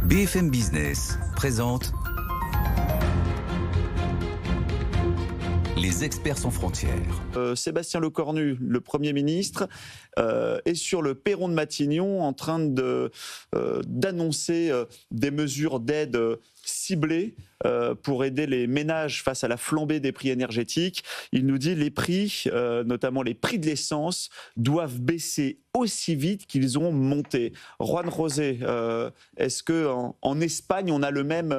BFM Business présente Les experts sans frontières. Sébastien Lecornu, le Premier ministre, est sur le perron de Matignon en train d'annoncer des mesures d'aide ciblées pour aider les ménages face à la flambée des prix énergétiques. Il nous dit que les prix, notamment les prix de l'essence, doivent baisser aussi vite qu'ils ont monté. Juan Rosé, est-ce qu'en Espagne, on a le même...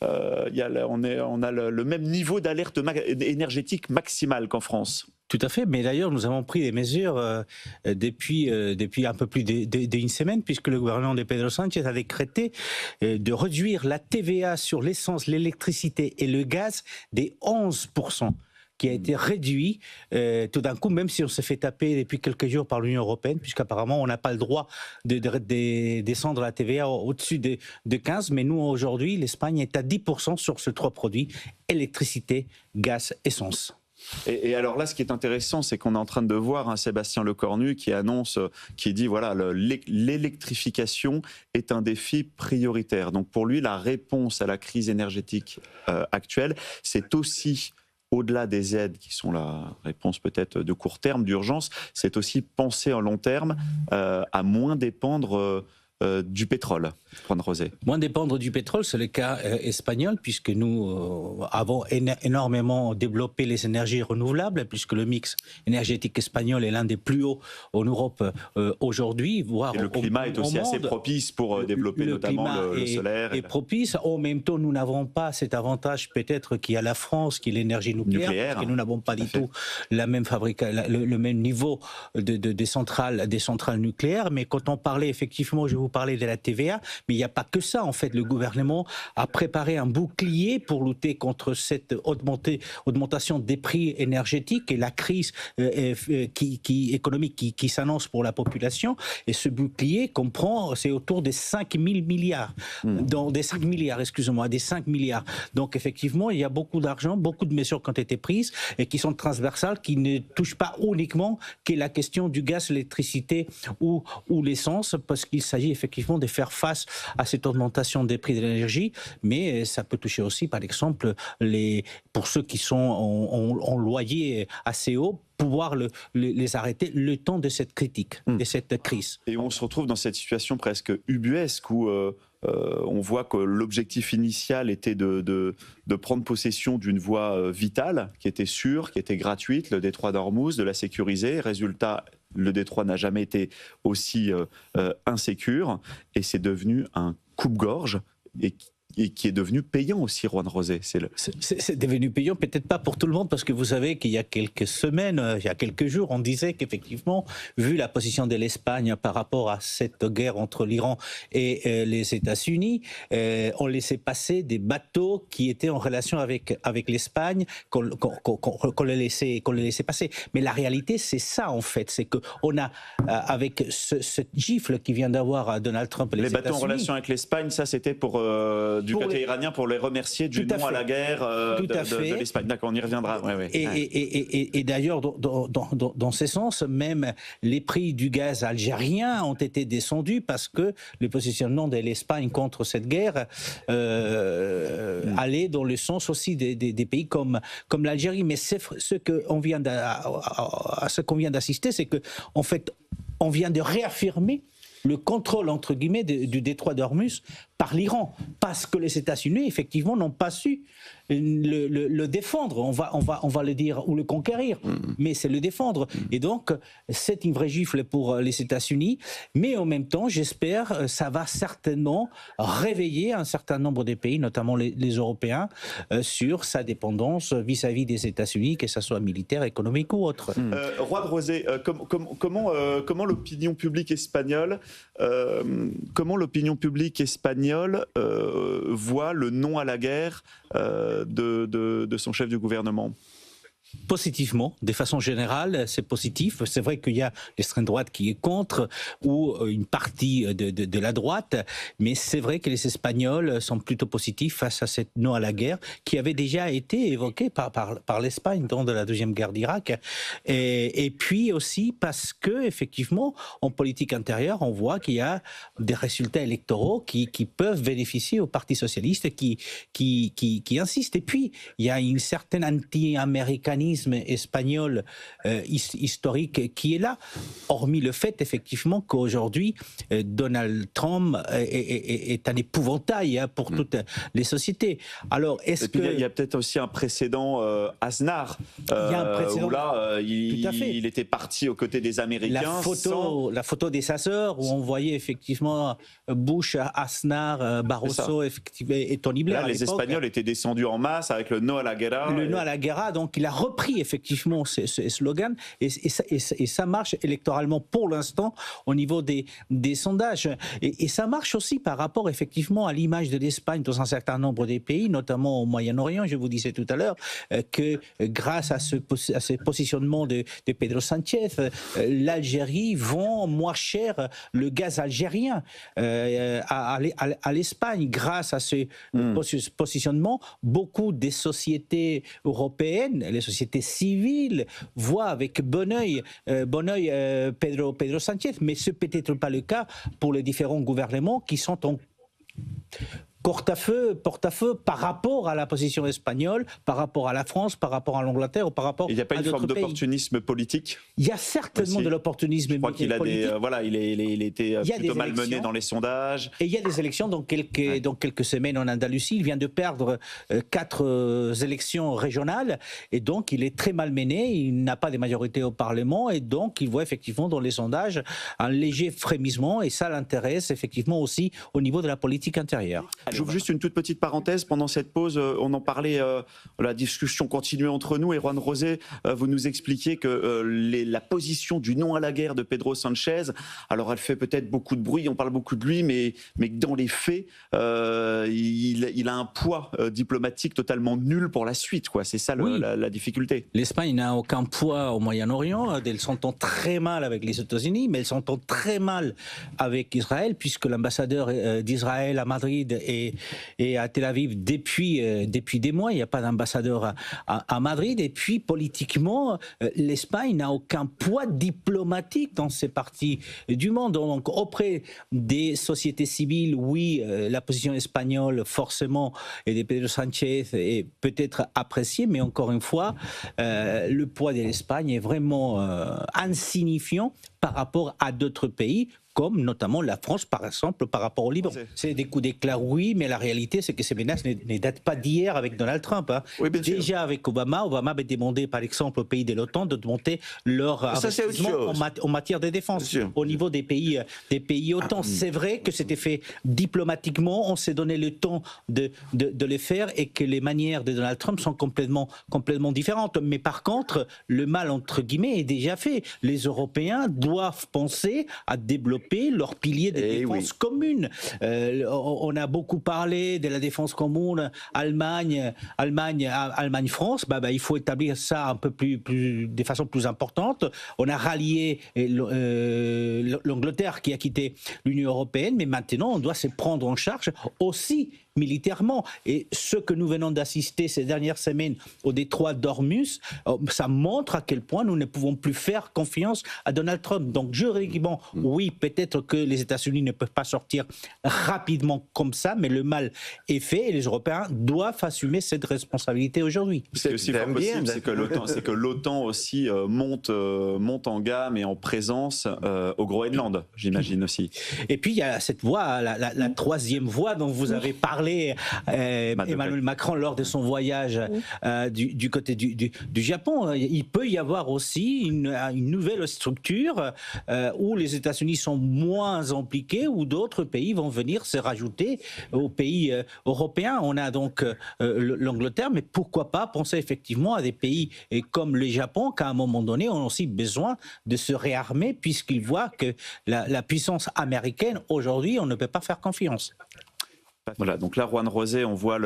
on a le même niveau d'alerte énergétique maximale qu'en France. Tout à fait, mais d'ailleurs nous avons pris des mesures depuis un peu plus d'une semaine, puisque le gouvernement de Pedro Sánchez a décrété de réduire la TVA sur l'essence, l'électricité et le gaz des 11%. Qui a été réduit tout d'un coup, même si on se fait taper depuis quelques jours par l'Union européenne, puisqu'apparemment on n'a pas le droit de descendre la TVA au-dessus de 15%, mais nous aujourd'hui, l'Espagne est à 10% sur ces trois produits, électricité, gaz, essence. Et alors là, ce qui est intéressant, c'est qu'on est en train de voir Sébastien Lecornu qui annonce, qui dit voilà, l'électrification est un défi prioritaire. Donc pour lui, la réponse à la crise énergétique actuelle, c'est aussi au-delà des aides qui sont la réponse peut-être de court terme, d'urgence, c'est aussi penser en long terme à moins dépendre du pétrole. Juan Rosé. Moins dépendre du pétrole, c'est le cas espagnol, puisque nous avons énormément développé les énergies renouvelables, puisque le mix énergétique espagnol est l'un des plus hauts en Europe aujourd'hui, voire et le climat est aussi assez propice pour développer notamment le solaire. Et propice. En même temps, nous n'avons pas cet avantage peut-être qu'il y a la France, qui est l'énergie nucléaire, parce que nous n'avons pas du tout la même le même niveau des centrales nucléaires. Mais quand on parlait effectivement, je vous parlais de la TVA, mais il n'y a pas que ça. En fait, le gouvernement a préparé un bouclier pour lutter contre cette augmentation des prix énergétiques et la crise économique qui s'annonce pour la population. Et ce bouclier comprend, c'est autour des 5 000 milliards. Des 5 milliards, excusez-moi, des 5 milliards. Donc effectivement, il y a beaucoup d'argent, beaucoup de mesures qui ont été prises et qui sont transversales, qui ne touchent pas uniquement que la question du gaz, l'électricité ou l'essence, parce qu'il s'agit effectivement de faire face à cette augmentation des prix de l'énergie, mais ça peut toucher aussi, par exemple, pour ceux qui sont en loyer assez haut, pouvoir les arrêter le temps de cette critique, de cette crise. Et on se retrouve dans cette situation presque ubuesque où on voit que l'objectif initial était de prendre possession d'une voie vitale, qui était sûre, qui était gratuite, le détroit d'Ormuz, de la sécuriser. Résultat, le détroit n'a jamais été aussi insécure et c'est devenu un coupe-gorge et qui est devenu payant aussi, Juan Rosé. C'est devenu payant, peut-être pas pour tout le monde, parce que vous savez qu'il y a quelques semaines, il y a quelques jours, on disait qu'effectivement, vu la position de l'Espagne par rapport à cette guerre entre l'Iran et les États-Unis, on laissait passer des bateaux qui étaient en relation avec l'Espagne, qu'on les laissait passer. Mais la réalité, c'est ça en fait, c'est qu'on a, avec cette gifle qui vient d'avoir Donald Trump et les États-Unis... Les bateaux en relation avec l'Espagne, ça c'était pour... du côté iranien pour les remercier du non à la guerre de l'Espagne. D'accord, on y reviendra. Et d'ailleurs, dans ce sens, même les prix du gaz algérien ont été descendus parce que le positionnement de l'Espagne contre cette guerre allait dans le sens aussi des pays comme l'Algérie. Mais ce qu'on vient d'assister, c'est qu'en fait, on vient de réaffirmer le contrôle, entre guillemets, du détroit d'Ormuz par l'Iran, parce que les États-Unis, effectivement, n'ont pas su le défendre, on va le dire, ou le conquérir, mais c'est le défendre. Et donc, c'est une vraie gifle pour les États-Unis, mais en même temps, j'espère, ça va certainement réveiller un certain nombre de pays, notamment les Européens, sur sa dépendance vis-à-vis des États-Unis, que ce soit militaire, économique ou autre. Juan Rosé, comment l'opinion publique espagnole voit le non à la guerre de son chef du gouvernement? Positivement, de façon générale, c'est positif. C'est vrai qu'il y a l'extrême droite qui est contre ou une partie de la droite, mais c'est vrai que les Espagnols sont plutôt positifs face à cette non à la guerre qui avait déjà été évoquée par l'Espagne dans la Deuxième Guerre d'Irak. Et puis aussi parce que, effectivement, en politique intérieure, on voit qu'il y a des résultats électoraux qui peuvent bénéficier au Parti socialiste qui insiste. Et puis, il y a une certaine anti-américanisme espagnol historique qui est là, hormis le fait effectivement qu'aujourd'hui Donald Trump est un épouvantail pour toutes les sociétés. Alors, il y a peut-être aussi un précédent Aznar, où là il était parti aux côtés des Américains. La photo des chasseurs où on voyait effectivement Bush, Aznar, Barroso et Tony Blair. Là, les Espagnols étaient descendus en masse avec le no à la guerra. Le no à la guerra, donc il a repris effectivement ce slogan et ça marche électoralement pour l'instant au niveau des sondages. Et ça marche aussi par rapport effectivement à l'image de l'Espagne dans un certain nombre des pays, notamment au Moyen-Orient. Je vous disais tout à l'heure que grâce à ce positionnement de Pedro Sánchez, l'Algérie vend moins cher le gaz algérien à l'Espagne. Grâce à ce positionnement, beaucoup des sociétés européennes, les sociétés civiles, voient avec bon œil Pedro Sánchez, mais ce peut-être pas le cas pour les différents gouvernements qui sont en porte-à-feu par rapport à la position espagnole, par rapport à la France, par rapport à l'Angleterre ou par rapport à d'autres pays. Il n'y a pas une forme d'opportunisme politique? Il y a certainement de l'opportunisme politique. Je crois qu'il était plutôt malmené dans les sondages. Et il y a des élections dans quelques semaines en Andalousie. Il vient de perdre 4 élections régionales et donc il est très malmené. Il n'a pas de majorité au Parlement et donc il voit effectivement dans les sondages un léger frémissement et ça l'intéresse effectivement aussi au niveau de la politique intérieure. J'ouvre juste une toute petite parenthèse. Pendant cette pause, on en parlait, la discussion continuait entre nous. Et Juan Rosé, vous nous expliquiez que la position du non à la guerre de Pedro Sánchez, alors elle fait peut-être beaucoup de bruit, on parle beaucoup de lui, mais dans les faits, il a un poids diplomatique totalement nul pour la suite. C'est ça la difficulté. L'Espagne n'a aucun poids au Moyen-Orient. Elle s'entend très mal avec les États-Unis, mais elle s'entend très mal avec Israël, puisque l'ambassadeur d'Israël à Madrid et à Tel Aviv depuis des mois. Il n'y a pas d'ambassadeur à Madrid. Et puis, politiquement, l'Espagne n'a aucun poids diplomatique dans ces parties du monde. Donc, auprès des sociétés civiles, oui, la position espagnole, forcément, et de Pedro Sánchez est peut-être appréciée, mais encore une fois, le poids de l'Espagne est vraiment insignifiant par rapport à d'autres pays, comme notamment la France, par exemple, par rapport au Liban. C'est des coups d'éclat, oui, mais la réalité, c'est que ces menaces ne datent pas d'hier avec Donald Trump. Oui, déjà avec Obama avait demandé, par exemple, aux pays de l'OTAN de monter leur investissement en matière de défense au niveau des pays OTAN. C'est vrai que c'était fait diplomatiquement, on s'est donné le temps de le faire et que les manières de Donald Trump sont complètement différentes. Mais par contre, le mal, entre guillemets, est déjà fait. Les Européens doivent penser à développer leur pilier de défense commune. On a beaucoup parlé de la défense commune Allemagne-France. Il faut établir ça un peu plus de façon plus importante. On a rallié l'Angleterre qui a quitté l'Union européenne, mais maintenant on doit se prendre en charge aussi militairement. Et ce que nous venons d'assister ces dernières semaines au détroit d'Ormuz, ça montre à quel point nous ne pouvons plus faire confiance à Donald Trump. Donc juridiquement, oui, peut-être que les États-Unis ne peuvent pas sortir rapidement comme ça, mais le mal est fait et les Européens doivent assumer cette responsabilité aujourd'hui. C'est aussi fort possible, c'est que l'OTAN aussi monte en gamme et en présence au Groenland, j'imagine aussi. Et puis il y a cette voie, la troisième voie dont vous avez parlé, Emmanuel Macron lors de son voyage du côté du Japon. Il peut y avoir aussi une nouvelle structure où les États-Unis sont moins impliqués, où d'autres pays vont venir se rajouter aux pays européens. On a donc l'Angleterre, mais pourquoi pas penser effectivement à des pays comme le Japon, qu'à un moment donné ont aussi besoin de se réarmer, puisqu'ils voient que la puissance américaine, aujourd'hui, on ne peut pas faire confiance. Voilà, donc là, Juan Rosé, on voit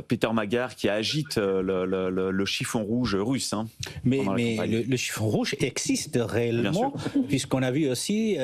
Peter Magar qui agite le chiffon rouge russe. Hein, mais le chiffon rouge existe réellement, puisqu'on a vu aussi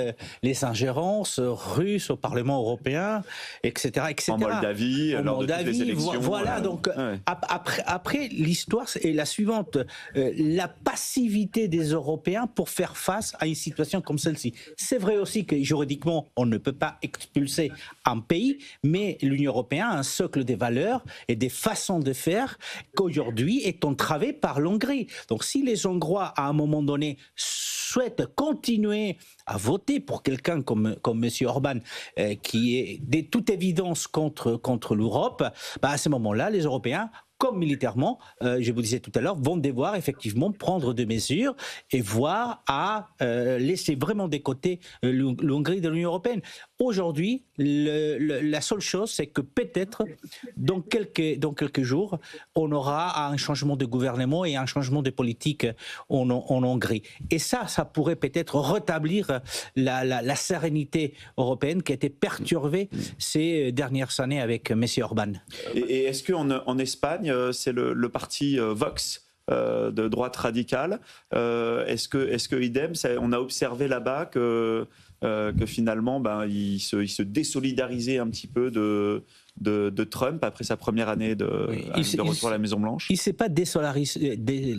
les ingérences russes au Parlement européen, etc. En Moldavie, lors de toutes les élections. Voilà, donc après l'histoire est la suivante. La passivité des Européens pour faire face à une situation comme celle-ci. C'est vrai aussi que juridiquement, on ne peut pas expulser un pays, mais l'Union européenne a un socle des valeurs et des façons de faire qu'aujourd'hui est entravé par l'Hongrie. Donc si les Hongrois, à un moment donné, souhaitent continuer à voter pour quelqu'un comme M. Orban, qui est de toute évidence contre l'Europe, à ce moment-là, les Européens, comme militairement, je vous disais tout à l'heure, vont devoir effectivement prendre des mesures et voir à laisser vraiment de côté l'Hongrie de l'Union européenne. Aujourd'hui, la seule chose, c'est que peut-être, dans quelques jours, on aura un changement de gouvernement et un changement de politique en Hongrie. Et ça pourrait peut-être rétablir la sérénité européenne qui a été perturbée ces dernières années avec M. Orban. Et est-ce qu'en Espagne, c'est le parti Vox de droite radicale. Est-ce que idem, on a observé là-bas que finalement, il se désolidarisait un petit peu de Trump après sa première année de retour à la Maison-Blanche? Il ne s'est pas désolidarisé de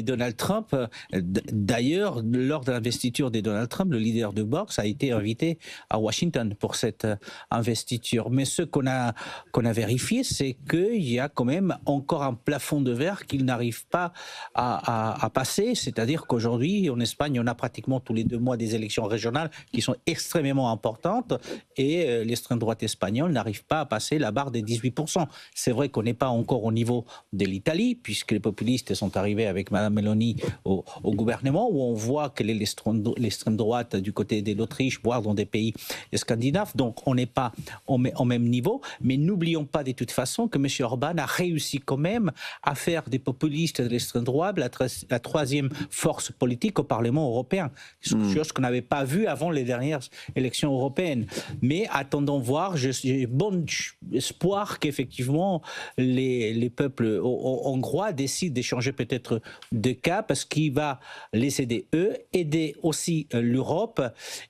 Donald Trump. D'ailleurs, lors de l'investiture de Donald Trump, le leader de Vox a été invité à Washington pour cette investiture. Mais ce qu'on a vérifié, c'est qu'il y a quand même encore un plafond de verre qu'il n'arrive pas à passer. C'est-à-dire qu'aujourd'hui, en Espagne, on a pratiquement tous les 2 mois des élections régionales qui sont extrêmement importantes et l'extrême droite espagnole n'arrive pas à passer la barre des 18%. C'est vrai qu'on n'est pas encore au niveau de l'Italie, puisque les populistes sont arrivés avec Mme Meloni au gouvernement, où on voit quelle est l'extrême droite du côté de l'Autriche, voire dans des pays scandinaves. Donc on n'est pas au même niveau, mais n'oublions pas de toute façon que M. Orban a réussi quand même à faire des populistes de l'extrême droite la troisième force politique au Parlement européen. C'est une chose qu'on n'avait pas vue avant les dernières élections européennes. Mais attendons voir, j'ai bon espoir qu'effectivement les peuples hongrois décident d'échanger peut-être de cap, parce qu'il va les aider aider aussi l'Europe,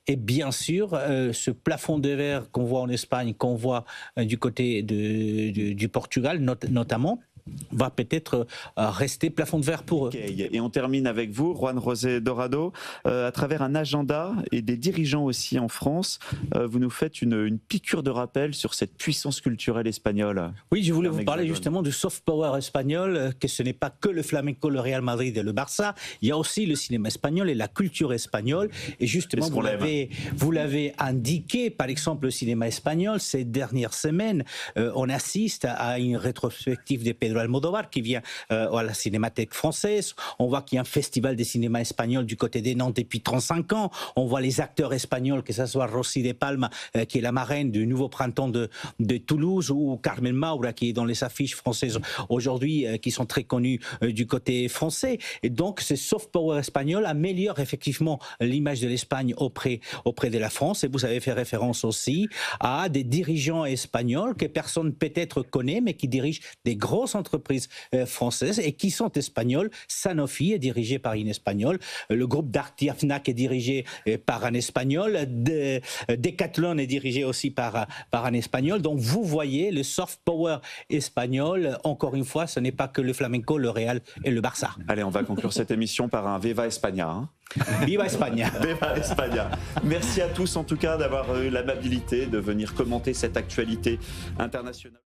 et bien sûr ce plafond de verre qu'on voit en Espagne, qu'on voit du côté du Portugal notamment, va peut-être rester plafond de verre pour eux. Okay. Et on termine avec vous, Juan José Dorado, à travers un agenda et des dirigeants aussi en France, vous nous faites une piqûre de rappel sur cette puissance culturelle espagnole. Oui, je voulais vous parler justement du soft power espagnol, que ce n'est pas que le flamenco, le Real Madrid et le Barça, il y a aussi le cinéma espagnol et la culture espagnole, et justement vous l'avez indiqué, par exemple le cinéma espagnol, ces dernières semaines, on assiste à une rétrospective de Pedro Almodóvar qui vient à la Cinémathèque française. On voit qu'il y a un festival de cinéma espagnol du côté des Nantes depuis 35 ans. On voit les acteurs espagnols, que ce soit Rosy de Palma, qui est la marraine du nouveau printemps de Toulouse, ou Carmen Maura, qui est dans les affiches françaises aujourd'hui, qui sont très connues du côté français. Et donc, ce soft power espagnol améliore effectivement l'image de l'Espagne auprès de la France. Et vous avez fait référence aussi à des dirigeants espagnols que personne peut-être connaît, mais qui dirigent des grosses entreprises françaises et qui sont espagnoles. Sanofi est dirigé par une espagnole, le groupe Darty Fnac est dirigé par un espagnol, Decathlon est dirigé aussi par un espagnol. Donc vous voyez le soft power espagnol, encore une fois, ce n'est pas que le flamenco, le Real et le Barça. Allez, on va conclure cette émission par un Viva España. Hein. Viva España. Viva España. Merci à tous en tout cas d'avoir eu l'amabilité de venir commenter cette actualité internationale.